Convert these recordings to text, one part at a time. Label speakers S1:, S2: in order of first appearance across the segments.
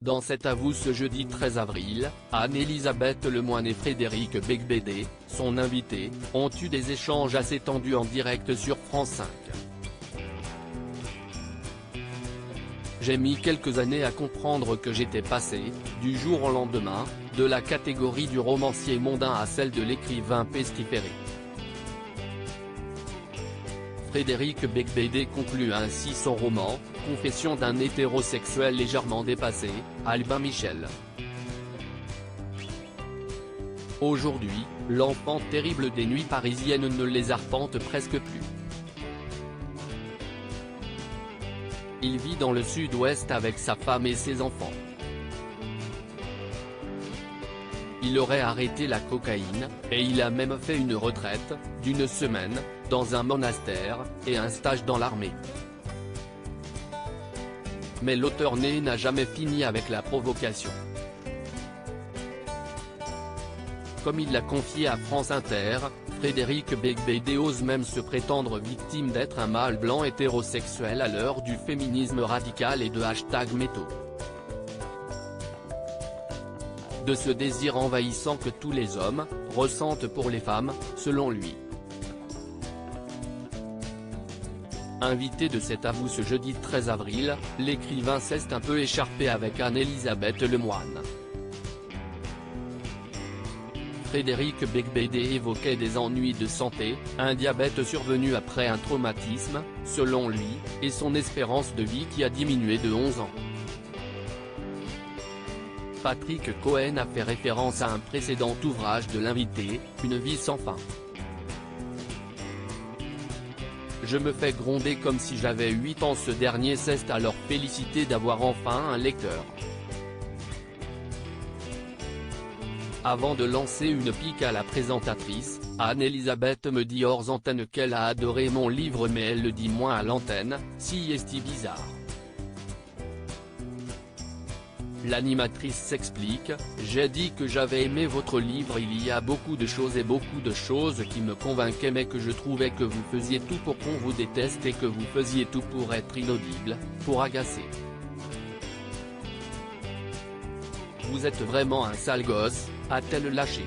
S1: Dans cet Avoue ce jeudi 13 avril, Anne-Elisabeth Lemoine et Frédéric Becbédé, son invité, ont eu des échanges assez tendus en direct sur France 5. J'ai mis quelques années à comprendre que j'étais passé, du jour au lendemain, de la catégorie du romancier mondain à celle de l'écrivain pestiféré. Frédéric Becbédé conclut ainsi son roman, Confession d'un hétérosexuel légèrement dépassé, Albin Michel. Aujourd'hui, l'enfant terrible des nuits parisiennes ne les arpente presque plus. Il vit dans le sud-ouest avec sa femme et ses enfants. Il aurait arrêté la cocaïne, et il a même fait une retraite, d'1 semaine, dans un monastère, et un stage dans l'armée. Mais l'auteur né n'a jamais fini avec la provocation. Comme il l'a confié à France Inter, Frédéric Becbédé ose même se prétendre victime d'être un mâle blanc hétérosexuel à l'heure du féminisme radical et de #métaux. De ce désir envahissant que tous les hommes ressentent pour les femmes, selon lui. Invité de cet Avoue ce jeudi 13 avril, l'écrivain s'est un peu écharpé avec Anne-Elisabeth Lemoine. Frédéric Becbédé évoquait des ennuis de santé, un diabète survenu après un traumatisme, selon lui, et son espérance de vie qui a diminué de 11 ans. Patrick Cohen a fait référence à un précédent ouvrage de l'invité, Une vie sans fin. Je me fais gronder comme si j'avais 8 ans. Ce dernier s'est alors félicité d'avoir enfin un lecteur. Avant de lancer une pique à la présentatrice, Anne-Elisabeth me dit hors antenne qu'elle a adoré mon livre mais elle le dit moins à l'antenne, si est-ce bizarre. L'animatrice s'explique, j'ai dit que j'avais aimé votre livre, il y a beaucoup de choses qui me convainquaient mais que je trouvais que vous faisiez tout pour qu'on vous déteste et que vous faisiez tout pour être inaudible, pour agacer. Vous êtes vraiment un sale gosse, a-t-elle lâché.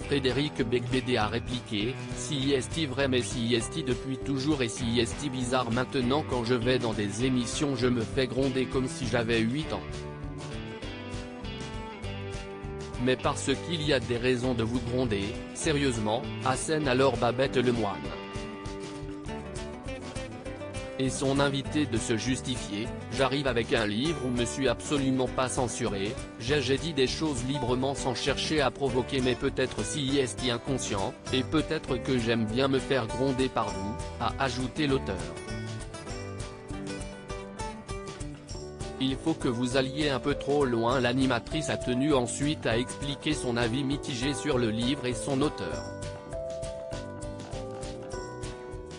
S1: Frédéric Becbédé a répliqué, si est vrai mais si est depuis toujours et si est bizarre maintenant quand je vais dans des émissions je me fais gronder comme si j'avais 8 ans. Mais parce qu'il y a des raisons de vous gronder, sérieusement, assène alors Babette Lemoine. Et son invité de se justifier, j'arrive avec un livre où me suis absolument pas censuré, j'ai dit des choses librement sans chercher à provoquer mais peut-être si est inconscient, et peut-être que j'aime bien me faire gronder par vous, a ajouté l'auteur. Il faut que vous alliez un peu trop loin. L'animatrice a tenu ensuite à expliquer son avis mitigé sur le livre et son auteur.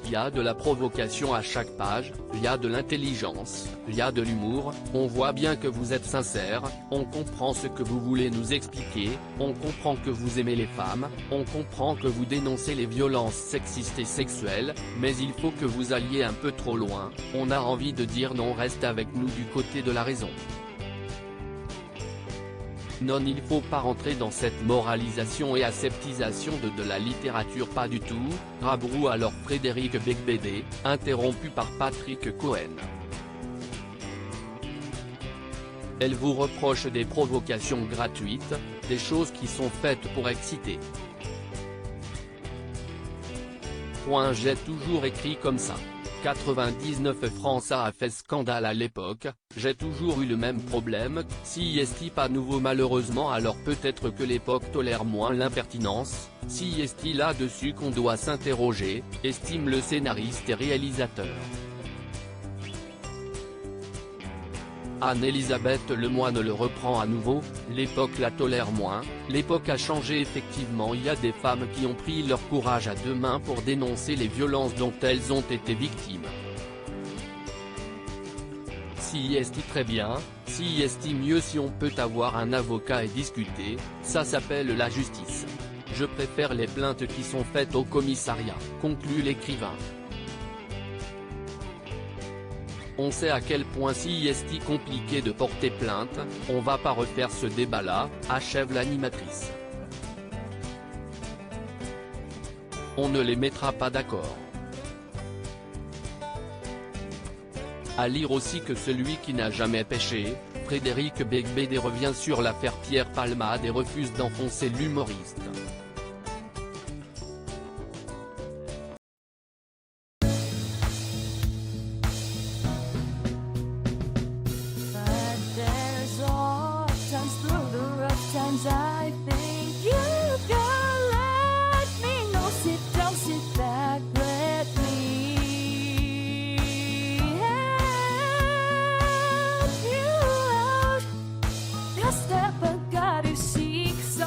S1: Il y a de la provocation à chaque page, il y a de l'intelligence, il y a de l'humour, on voit bien que vous êtes sincère, on comprend ce que vous voulez nous expliquer, on comprend que vous aimez les femmes, on comprend que vous dénoncez les violences sexistes et sexuelles, mais il faut que vous alliez un peu trop loin, on a envie de dire non, reste avec nous du côté de la raison. Non, il faut pas rentrer dans cette moralisation et aseptisation de la littérature, pas du tout, rabroue alors Frédéric Becbédé, interrompu par Patrick Cohen. Elle vous reproche des provocations gratuites, des choses qui sont faites pour exciter. J'ai toujours écrit comme ça. 99 France a fait scandale à l'époque, j'ai toujours eu le même problème, si est pas nouveau malheureusement alors peut-être que l'époque tolère moins l'impertinence, si est là-dessus qu'on doit s'interroger, estime le scénariste et réalisateur. Anne-Elisabeth Lemoine le reprend à nouveau, l'époque la tolère moins, l'époque a changé effectivement, il y a des femmes qui ont pris leur courage à deux mains pour dénoncer les violences dont elles ont été victimes. Si est très bien, si est mieux si on peut avoir un avocat et discuter, ça s'appelle la justice. Je préfère les plaintes qui sont faites au commissariat, conclut l'écrivain. On sait à quel point si est compliqué de porter plainte, on va pas refaire ce débat-là, achève l'animatrice. On ne les mettra pas d'accord. À lire aussi que celui qui n'a jamais péché, Frédéric Beigbeder revient sur l'affaire Pierre Palmade et refuse d'enfoncer l'humoriste.
S2: I think you can let me know. Sit down, sit back, let me help you out. Just step back, you seek, so I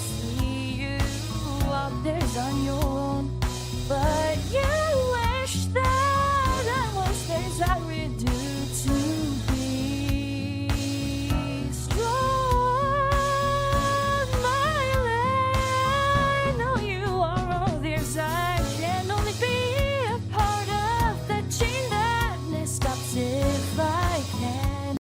S2: see you out there's on your